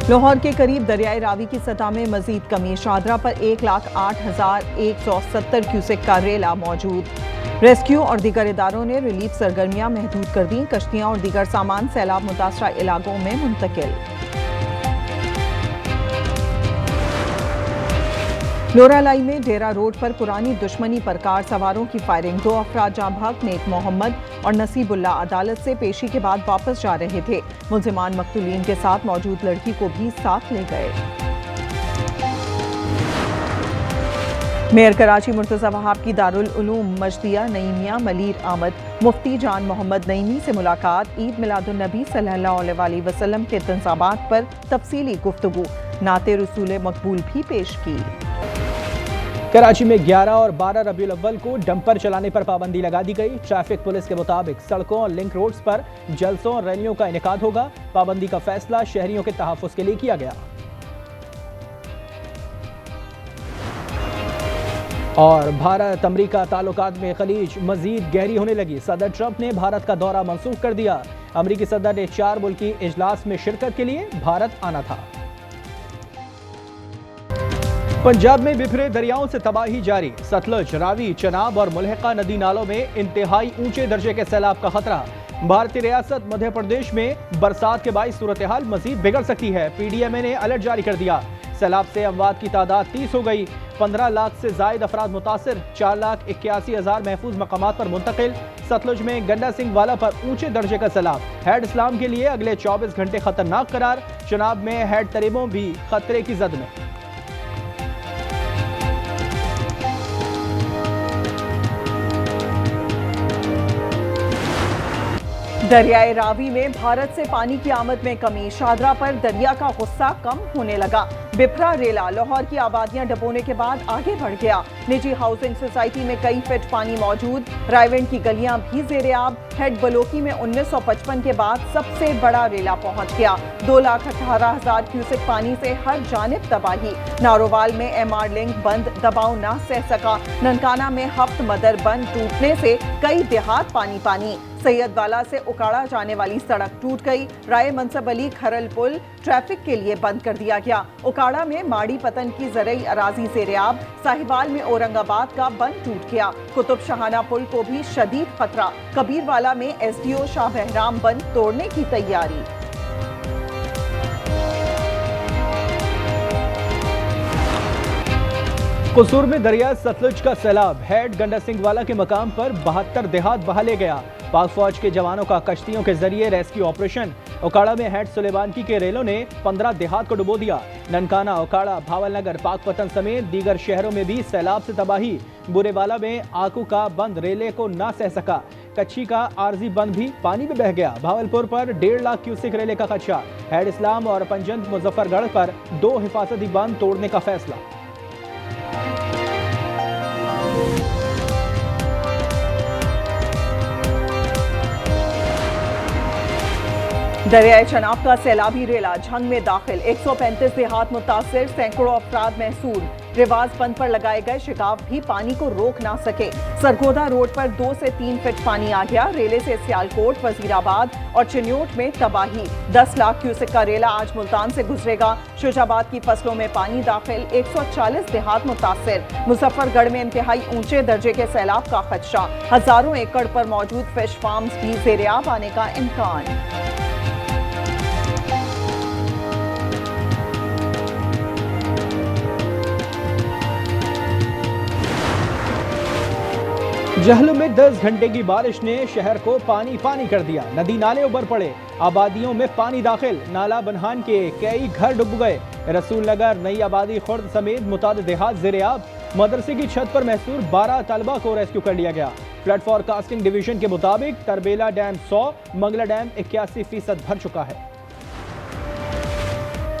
लाहौर के करीब दरियाई रावी की सतह में मजीद कमी। शादरा पर 1,08,170 क्यूसेक का रेला मौजूद। रेस्क्यू और दीगर इदारों ने रिलीफ सरगर्मियां महदूद कर दी। कश्तियां और दीगर सामान सैलाब मुतासरा इलाकों में मुंतकिल। लोरालाई में डेरा रोड पर पुरानी दुश्मनी पर कार सवारों की फायरिंग। 2 अफराद जाँ बहक। नेक मोहम्मद और नसीबुल्ला अदालत से पेशी के बाद वापस जा रहे थे। मुल्जिमान मकतूलीन के साथ मौजूद लड़की को भी साथ ले गए। मेयर कराची मुर्तज़ा वहाब की दारुल उलूम मजदिया नईमिया मलीर आमद मुफ्ती जान मोहम्मद नईमी से मुलाकात। ईद मिलादुन नबी सल्लल्लाहु अलैहि वसल्लम के तंज़ाबात पर तफसीली गुफ्तगू। नाते रसूल मकबूल भी पेश की। कराची में 11 और 12 रबीउल अव्वल को डंपर चलाने पर पाबंदी लगा दी गई। ट्रैफिक पुलिस के मुताबिक सड़कों और लिंक रोड्स पर जलसों और रैलियों का इनेकाद होगा। पाबंदी का फैसला शहरियों के तहफ़्फ़ुज़ के लिए किया गया। और भारत अमरीका ताल्लुकात में खलीज मजीद गहरी होने लगी। सदर ट्रंप ने भारत का दौरा मंसूख कर दिया। अमरीकी सदर ने 4 मुल्की इजलास में शिरकत के लिए भारत आना था। पंजाब में बिखरे दरियाओं से तबाही जारी। सतलुज, रावी, चनाब और मुल्हिका नदी नालों में इंतहाई ऊंचे दर्जे के सैलाब का खतरा। भारतीय रियासत मध्य प्रदेश में बरसात के बाइस सूरत हाल मजीद बिगड़ सकती है। PDMA ने अलर्ट जारी कर दिया। सैलाब से अमवात की तादाद 30 हो गई। 15 लाख से जायद अफराद मुतासिर। 4,81,000 महफूज मकामात पर मुंतकिल। सतलुज में गंडा सिंह वाला पर ऊंचे दर्जे का सैलाब। हेड इस्लाम के लिए अगले 24 घंटे खतरनाक करार। चनाब में हेड तरीबों भी खतरे की जद में। दरियाए रावी में भारत से पानी की आमद में कमी। शादरा पर दरिया का गुस्सा कम होने लगा। बिफरा रेला लाहौर की आबादियां डबोने के बाद आगे बढ़ गया। निजी हाउसिंग सोसाइटी में कई फीट पानी मौजूद। रायविंड की गलियां भी जेर-ए-आब। हेड बलोकी में 1955 के बाद सबसे बड़ा रेला पहुंच गया। 2,18,000 क्यूसेक पानी से हर जानिब तबाही। नारोवाल में MR लिंक बंद दबाव न सह सका। ननकाना में हफ्त मदर बंद टूटने से कई देहात पानी पानी। सैयदवाला से उकाड़ा जाने वाली सड़क टूट गई। राय मंसब अली खरल पुल ट्रैफिक के लिए बंद कर दिया गया। उकाड़ा में माड़ी पतन की ज़रई अराजी ज़ेर-ए-आब। साहिवाल में औरंगाबाद का बंद टूट गया। कुतुब शाहाना पुल को भी शदीद खतरा। कबीरवाला में SDO शाह बहराम बंद तोड़ने की तैयारी। कसूर में दरिया सतलुज का सैलाब। हेड गंडा सिंह वाला के मकाम पर 72 देहात बहा ले गया। पाक फौज के जवानों का कश्तियों के जरिए रेस्क्यू ऑपरेशन। उकाड़ा में हेड सुलेमानकी के रेलों ने 15 देहात को डुबो दिया। ननकाना, उकाड़ा, भावलनगर, पाकपतन समेत दीगर शहरों में भी सैलाब से तबाही। बुरेवाला में आकू का बंद रेले को ना सह सका। कच्ची का आरजी बंद भी पानी में बह गया। भावलपुर पर 1.5 लाख क्यूसेक रेले का खदशा। हेड इस्लाम और पंजंद मुजफ्फरगढ़ पर 2 हिफाजती बंद तोड़ने का फैसला। दरियाए चनाब का सैलाबी रेला झंग में दाखिल। 135 देहात मुतासिर। सैकड़ों अफराद महसूर। रिवाज बंद पर लगाए गए शिकाव भी पानी को रोक ना सके। सरगोदा रोड पर 2 से 3 फीट पानी आ गया। रेले से सियालकोट, वजीराबाद और चिन्योट में तबाही। 10 लाख क्यूसेक का रेला आज मुल्तान से गुजरेगा। शुजाबाद की फसलों में पानी दाखिल। 140 देहात मुतासिर। मुजफ्फरगढ़ में इंतहाई ऊंचे दर्जे के सैलाब का खदशा। हजारों एकड़ पर मौजूद फिश फार्म्स भी ज़ेर-ए-आब आने का इम्कान। जहलम में 10 घंटे की बारिश ने शहर को पानी पानी कर दिया। नदी नाले उबर पड़े। आबादियों में पानी दाखिल। नाला बनहान के कई घर डूब गए। रसूल नगर, नई आबादी, खुर्द समेत मुतादिद देहात ज़ेर-ए-आब। मदरसे की छत पर महसूर 12 तलबा को रेस्क्यू कर लिया गया। फ्लड फॉरकास्टिंग डिवीजन के मुताबिक तरबेला डैम 100, मंगला डैम 81% भर चुका है।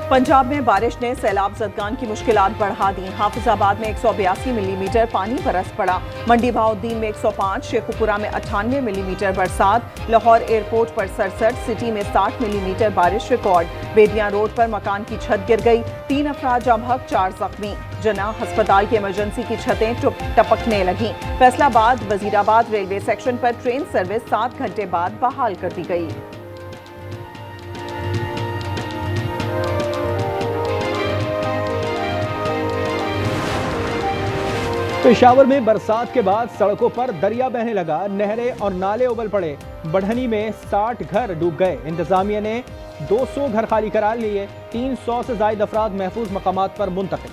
पंजाब में बारिश ने सैलाब ज़दगान की मुश्किलात बढ़ा दी। हाफिजाबाद में 182 मिलीमीटर पानी बरस पड़ा। मंडी बहाउद्दीन में 105, शेखुपुरा में 98 मिलीमीटर बरसात। लाहौर एयरपोर्ट पर 67, सिटी में 60 मिलीमीटर बारिश रिकॉर्ड। बेदियां रोड पर मकान की छत गिर गई। 3 अफराद जाँ बहक, 4 जख्मी। जनाह अस्पताल की इमरजेंसी की छतें टपकने लगीं। फैसलाबाद वजीराबाद रेलवे सेक्शन पर ट्रेन सर्विस 7 घंटे बाद बहाल कर दी गई। पेशावर में बरसात के बाद सड़कों पर दरिया बहने लगा, नहरें और नाले उबल पड़े। बढ़नी में 60 घर डूब गए। इंतजामिया ने 200 घर खाली करा लिए। 300 से ज्यादा अफराद महफूज मकामात पर मुंतकिल।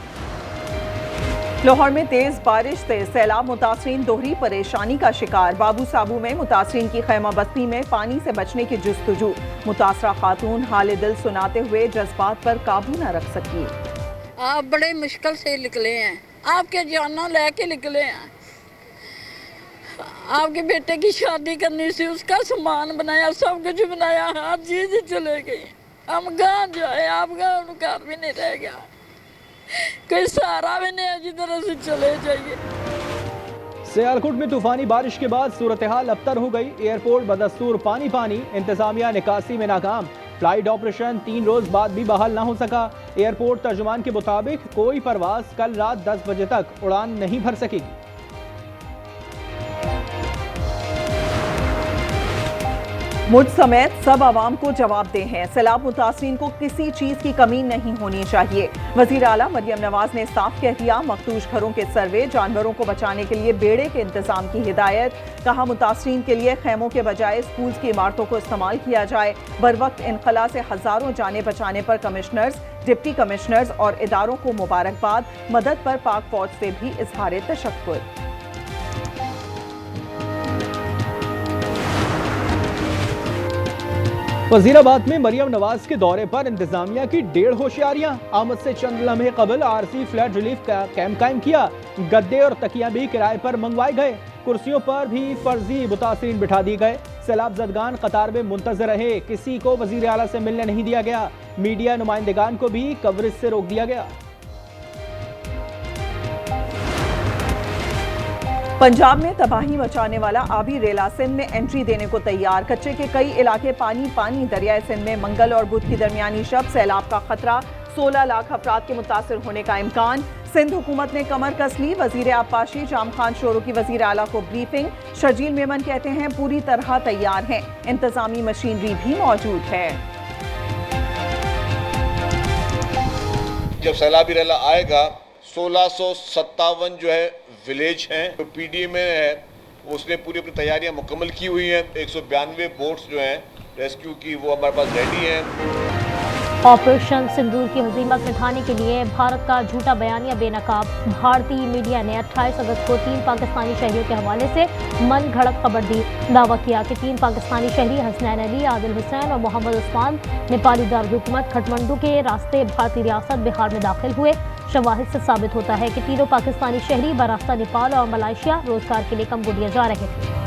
लाहौर में तेज बारिश से सैलाब मुतासरीन दोहरी परेशानी का शिकार। बाबू साबू में मुतासरीन की खैमा बस्ती में पानी से बचने की जुस्तजू। मुतासरा खातून हाल दिल सुनाते हुए जज्बात पर काबू न रख सकी। आप बड़े मुश्किल से निकले हैं, आपके जाना लेके निकले हैं। आपके बेटे की शादी करनी थी, उसका सामान बनाया, सब कुछ बनाया, हर चीज चले गई। हम कहाँ जाए, आपका घर भी नहीं रह गया, कोई सहारा भी नहीं है जिधर से चले जाइए। सियालकोट में तूफानी बारिश के बाद सूरत हाल अबतर हो गई। एयरपोर्ट बदस्तूर पानी पानी। इंतजामिया निकासी में नाकाम। फ्लाइट ऑपरेशन 3 रोज बाद भी बहाल ना हो सका। एयरपोर्ट तर्जुमान के मुताबिक कोई परवाज कल रात 10 बजे तक उड़ान नहीं भर सकेगी। मुझ समेत सब आवाम को जवाबदेह हैं। सैलाब मुतासरीन को किसी चीज की कमी नहीं होनी चाहिए। वजीर आला मरियम नवाज ने साफ कह दिया, मखदूश घरों के सर्वे, जानवरों को बचाने के लिए बेड़े के इंतजाम की हिदायत। कहा, मुतासरीन के लिए खैमों के बजाय स्कूल की इमारतों को इस्तेमाल किया जाए। बर वक्त इनखला से हजारों जानें बचाने पर कमिश्नर्स, डिप्टी कमिश्नर्स और इदारों को मुबारकबाद। मदद पर पाक फौज से भी इजहार तशक्कुर। वजीराबाद में मरियम नवाज के दौरे पर इंतजामिया की 1.5 होशियारियां। आमद से चंद लम्हे कबल आरसी फ्लड रिलीफ का कैंप कायम किया। गद्दे और तकिया भी किराए पर मंगवाए गए। कुर्सियों पर भी फर्जी मुतासरीन बिठा दिए गए। सैलाब जदगान कतार में मुंतजर रहे। किसी को वजीर आला से मिलने नहीं दिया गया। मीडिया नुमाइंदगान को भी कवरेज से रोक दिया गया। पंजाब में तबाही मचाने वाला आबी रेला सिंध में एंट्री देने को तैयार। कच्चे के कई इलाके पानी पानी। दरियाए सिंध में मंगल और बुध की दरमियानी शब सैलाब का खतरा। 16 लाख अफराद के मुतासर होने का इम्कान। सिंध हुकूमत ने कमर कस ली। वजीर आबपाशी जाम खान शोरो की वजीर आला को ब्रीफिंग। शर्जील मेमन कहते हैं पूरी तरह तैयार हैं, इंतजामी मशीनरी भी मौजूद है। जब सैलाबी रेला आएगा 1657 जो है विलेज हैं, तो पीडीए में है, उसने पूरी अपनी तैयारियां मुकम्मल की हुई हैं। 192 बोट्स जो हैं रेस्क्यू की वो हमारे पास रेडी हैं। ऑपरेशन सिंदूर की हजीमत मिटाने के लिए भारत का झूठा बयानिया बेनकाब। भारतीय मीडिया ने 28 अगस्त को 3 पाकिस्तानी शहरियों के हवाले से मन घड़त खबर दी। दावा किया कि 3 पाकिस्तानी शहरी हसनैन अली, आदिल हुसैन और मोहम्मद उस्मान नेपाली दारुलहुकूमत खटमंडू के रास्ते भारतीय रियासत बिहार में दाखिल हुए। शवाहिद से साबित होता है कि तीनों पाकिस्तानी शहरी बरास्ता नेपाल और मलेशिया रोजगार के लिए कंबोडिया जा रहे थे।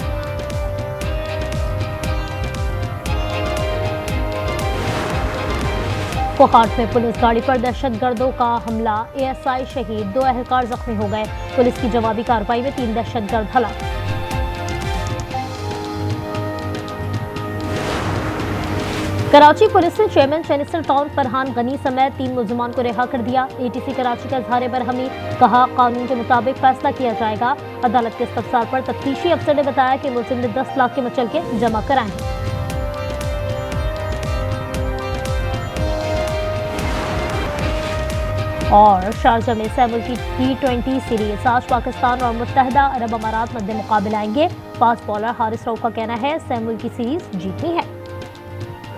कोहाट में पुलिस गाड़ी पर दहशतगर्दों का हमला। एएसआई शहीद, 2 एहलकार जख्मी हो गए। पुलिस की जवाबी कार्रवाई में 3 दहशतगर्द हलाक। कराची पुलिस ने चेयरमैन चेनिस्टर टाउन फरहान गनी समेत 3 मुलजमान को रिहा कर दिया। एटीसी कराची का इजहार बरहमी। कहा, कानून के मुताबिक फैसला किया जाएगा। अदालत के इस्तफसार पर तफ्तीशी अफसर ने बताया कि मुलजिम ने 10 लाख के मुचलके जमा कराए हैं। और शारजा में सैमुल की T20 सीरीज आज पाकिस्तान और मुत्तहदा अरब अमारात मध्य मुकाबले आएंगे। फास्ट बॉलर हारिस रऊफ का कहना है सैमुल की सीरीज जीतनी है।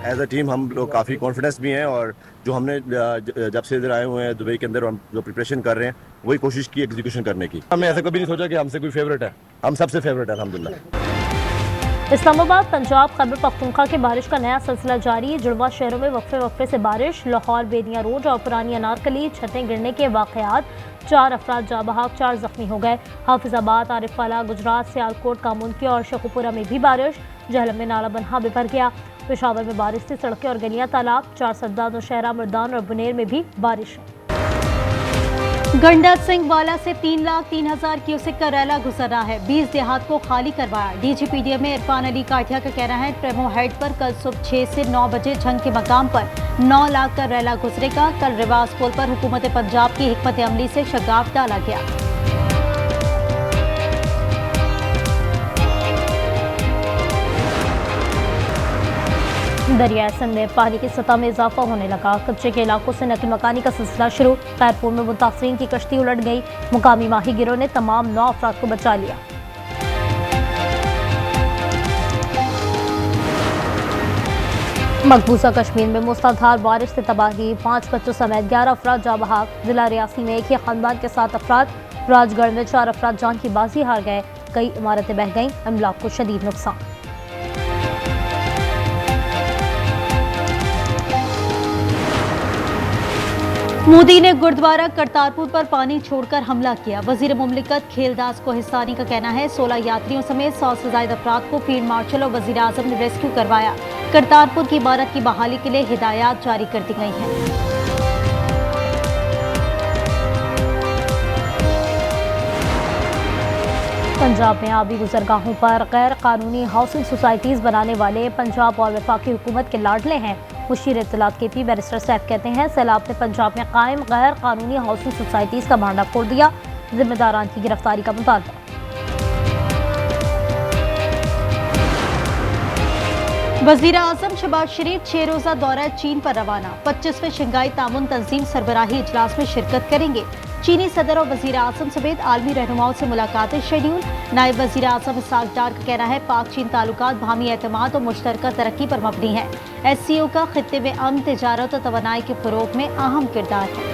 एज अ टीम हम लोग काफ़ी कॉन्फिडेंस भी हैं और जो हमने जब से इधर आए हुए हैं दुबई के अंदर हम जो प्रिपरेशन कर रहे हैं वही कोशिश की एग्जीक्यूशन करने की। हमने ऐसा कभी नहीं सोचा कि हमसे कोई फेवरेट है, हम सबसे फेवरेट है अल्हम्दुलिल्लाह। इस्लामाबाद, पंजाब, खैबर पख्तूनख्वा की बारिश का नया सिलसिला जारी। जुड़वा शहरों में वक्फे से बारिश। लाहौर बेदिया रोड और पुरानी अनारकली छतें गिरने के वाकयात। 4 अफराद जाँ बहक, 4 जख्मी हो गए। हाफिजाबाद, आरिफवाला, गुजरात, सियालकोट, कामुनकी और शेखुपुरा में भी बारिश। जहलम में नाला बनहा भी भर गया। पेशावर में बारिश से सड़कें और गलियां तालाब। 4 सद्दा, नौशहरा, मुर्दान और बुनेर में भी बारिश है। गंडक सिंह वाला से 3,03,000 क्यूसेक का रैला गुजर रहा है। 20 देहात को खाली करवाया। डीजीपीडीए में इरफान अली काठिया का कहना है ट्रेमो हेड पर कल सुबह 6 से 9 बजे झंग के मकाम पर 9 लाख का रैला गुजरेगा। कल रिवाज पुल पर हुकूमत पंजाब की हिकमत अमली से शगाफ डाला गया। दरियाई सिंध में पानी की सतह में इजाफा होने लगा। कच्चे के इलाकों से नकल मकानी का सिलसिला शुरू। खैरपुर में मुतासरीन की कश्ती उलट गई। मुकामी माहीगिरों ने तमाम 9 अफराद को बचा लिया। मकबूजा कश्मीर में मूसलाधार बारिश से तबाही। 5 बच्चों समेत 11 अफराद जाँ बहक। जिला रियासी में एक ही खानदान के 7 अफराद। राजगढ़ में 4 अफराद जान की बाजी हार गए। कई इमारतें बह गईं। अमलाक को शदीद नुकसान। मोदी ने गुरुद्वारा करतारपुर पर पानी छोड़कर हमला किया। वजीर मुमलिकत खेलदास को हिस्सानी का कहना है 16 यात्रियों समेत 100 से ज्यादा अफराद को फील्ड मार्शल और वजीर आजम ने रेस्क्यू करवाया। करतारपुर की इमारत की बहाली के लिए हिदायत जारी कर दी गई हैं। पंजाब में आबी गुजरगाहों पर गैर कानूनी हाउसिंग सोसाइटीज बनाने वाले पंजाब और वफाकी हुकूमत के लाडले हैं। मुशीर इत्तलात के पी बैरिस्टर सैफ कहते हैं सैलाब ने पंजाब में कायम गैर कानूनी हाउसिंग सोसाइटीज का भांडा फोड़ दिया। जिम्मेदारान की गिरफ्तारी का मुतालबा। वजीर आजम शहबाज शरीफ 6 रोजा दौरा चीन पर रवाना। 25वें शंघाई तामुन तंजीम सरबराही इजलास में शिरकत करेंगे। चीनी सदर और वजीर आजम समेत आलमी रहनुमाओं से मुलाकातें शेड्यूल। नायब वजीर आजम इसाक डार का कहना है पाक चीन ताल्लुकात बाहमी एतमाद और मुश्तरका तरक्की पर मबनी है। SCO का खित्ते में अमन, तिजारत और तवानाई के फरोग में अहम किरदार है।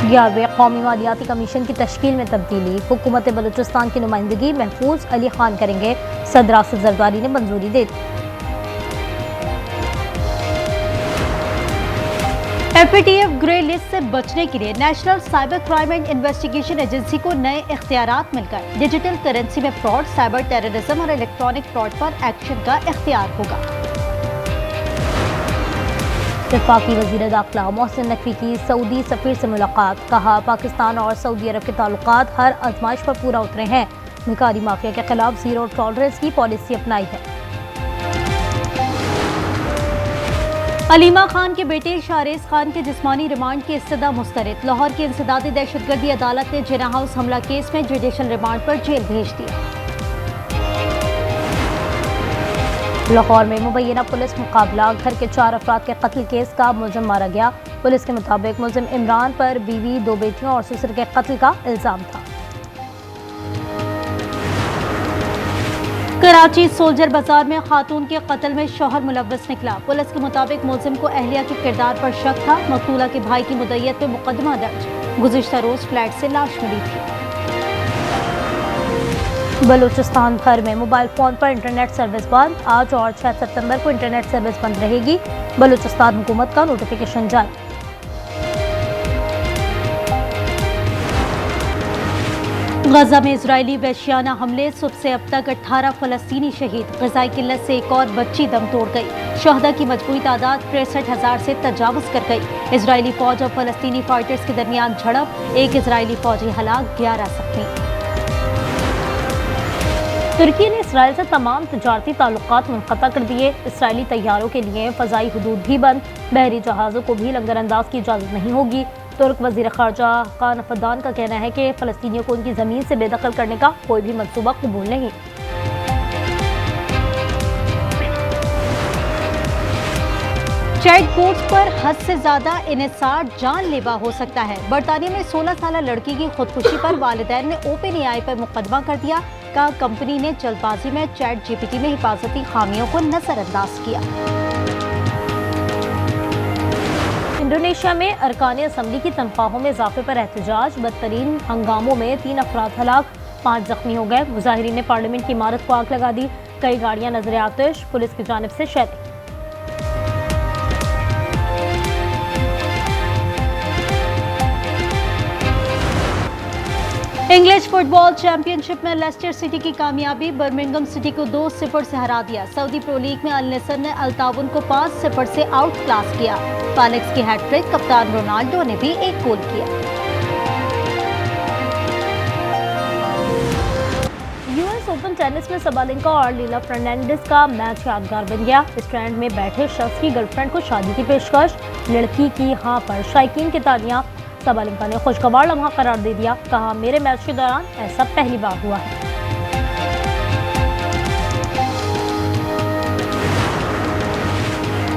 ग्यारहवें कौमी मालियाती कमीशन की तश्कील में तब्दीली। हुकूमत बलूचिस्तान की नुमाइंदगी महफूज अली खान करेंगे। सदर आसिफ जरदारी ने मंजूरी दे दी। FATF ग्रे लिस्ट से बचने के लिए national cyber crime and investigation agency को नए इख्तियारात मिल गए। डिजिटल करेंसी में फ्रॉड, साइबर टेररिज्म और इलेक्ट्रॉनिक फ्रॉड पर एक्शन का इख्तियार होगा। वफाकी वजीर दाखिला मोहसिन नकवी की सऊदी सफीर से मुलाकात। कहा पाकिस्तान और सऊदी अरब के ताल्लुकात हर आजमाइश पर पूरा उतरे हैं। भिखारी माफिया के खिलाफ जीरो टॉलरेंस की पॉलिसी अपनाई है। अलीमा खान के बेटे शारेज खान के जिस्मानी रिमांड की इस्तदा मुस्तरद। लाहौर की इंसदादी दहशतगर्दी अदालत ने जिना हाउस हमला केस में जुडिशल रिमांड पर जेल भेज दिया। लाहौर में मुबैना पुलिस मुकाबला। घर के 4 अफराद के कत्ल केस का मुलजिम मारा गया। पुलिस के मुताबिक मुलजिम इमरान पर बीवी, 2 बेटियों और ससुर के कत्ल का इल्जाम था। कराची सोल्जर बाजार में खातून के कत्ल में शौहर मुलव्वस निकला। पुलिस के मुताबिक मुलजिम को अहलिया के किरदार पर शक था। मकतूला के भाई की मुद्दइयत में मुकदमा दर्ज। गुज़िश्ता रोज फ्लैट से लाश मिली थी। बलूचिस्तान भर में मोबाइल फोन पर इंटरनेट सर्विस बंद। आज और 6 सितंबर को इंटरनेट सर्विस बंद रहेगी। बलूचिस्तान हुकूमत का नोटिफिकेशन जारी। गजा में इजरायली वहशियाना हमले। सुबह से अब तक 18 फलस्तीनी शहीद। ग़िज़ाई किल्लत से एक और बच्ची दम तोड़ गई। शहदा की मजमूई तादाद 63,000 से तजावुज कर गई। इजरायली फौज और फलस्तीनी फाइटर्स के दरमियान झड़प। एक इजरायली फौजी हलाक, 11 जख्मी। तुर्की ने इसराइल से तमाम तजारती ताल्लुकात मुनक़ता कर दिए। इसराइली तैयारों के लिए फ़ज़ाई हुदूद भी बंद। बहरी जहाज़ों को भी लंगरअंदाज की इजाज़त नहीं होगी। तुर्क वज़ीर ख़ारजा खान फदान का कहना है कि फ़लस्तीनियों को उनकी ज़मीन से बेदखल करने का कोई भी मंसूबा कबूल नहीं। चैट बोट्स पर हद से ज्यादा इन्हिसार जानलेवा हो सकता है। बरतानिया में 16 साल लड़की की खुदकुशी पर वालिदैन ने OpenAI पर मुकदमा कर दिया। कहा कंपनी ने जल्दबाजी में चैट GPT में हिफाजती खामियों को नजरअंदाज किया। इंडोनेशिया में अरकान असम्बली की तनख्वाहों में इजाफे पर एहतजाज। बदतरीन हंगामों में 3 अफराद हलाक, 5 जख्मी हो गए। मुजाहिरीन ने पार्लियामेंट की इमारत को आग लगा दी। कई गाड़ियां नजर आतिश। पुलिस की जानिब से शैली। इंग्लिश फुटबॉल चैंपियनशिप में लेस्टर सिटी की कामयाबी। बर्मिंघम सिटी को 2-0 से हरा दिया। सऊदी प्रो लीग में अल नसर ने अल ताउन को 5-0 से आउट क्लास किया। पैलेक्स की हैट्रिक, कप्तान रोनाल्डो ने भी एक गोल किया। US ओपन टेनिस में सबालेंका और लीला फर्नांडिस का मैच यादगार बन गया। इस ट्रेंड में बैठे शख्स की गर्लफ्रेंड को शादी की पेशकश। लड़की की हाँ पर शायकीन की तालियां। सबालेंका ने खुशगवार लम्हा करार दे दिया। कहा मेरे मैच के दौरान ऐसा पहली बार हुआ है।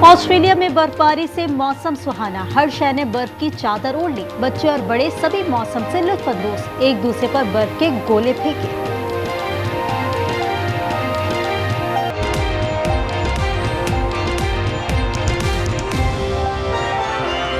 ऑस्ट्रेलिया में बर्फबारी से मौसम सुहाना, हर शहर ने बर्फ की चादर ओढ़ ली। बच्चे और बड़े सभी मौसम से लुत्फ अंदोज, एक दूसरे पर बर्फ के गोले फेंके।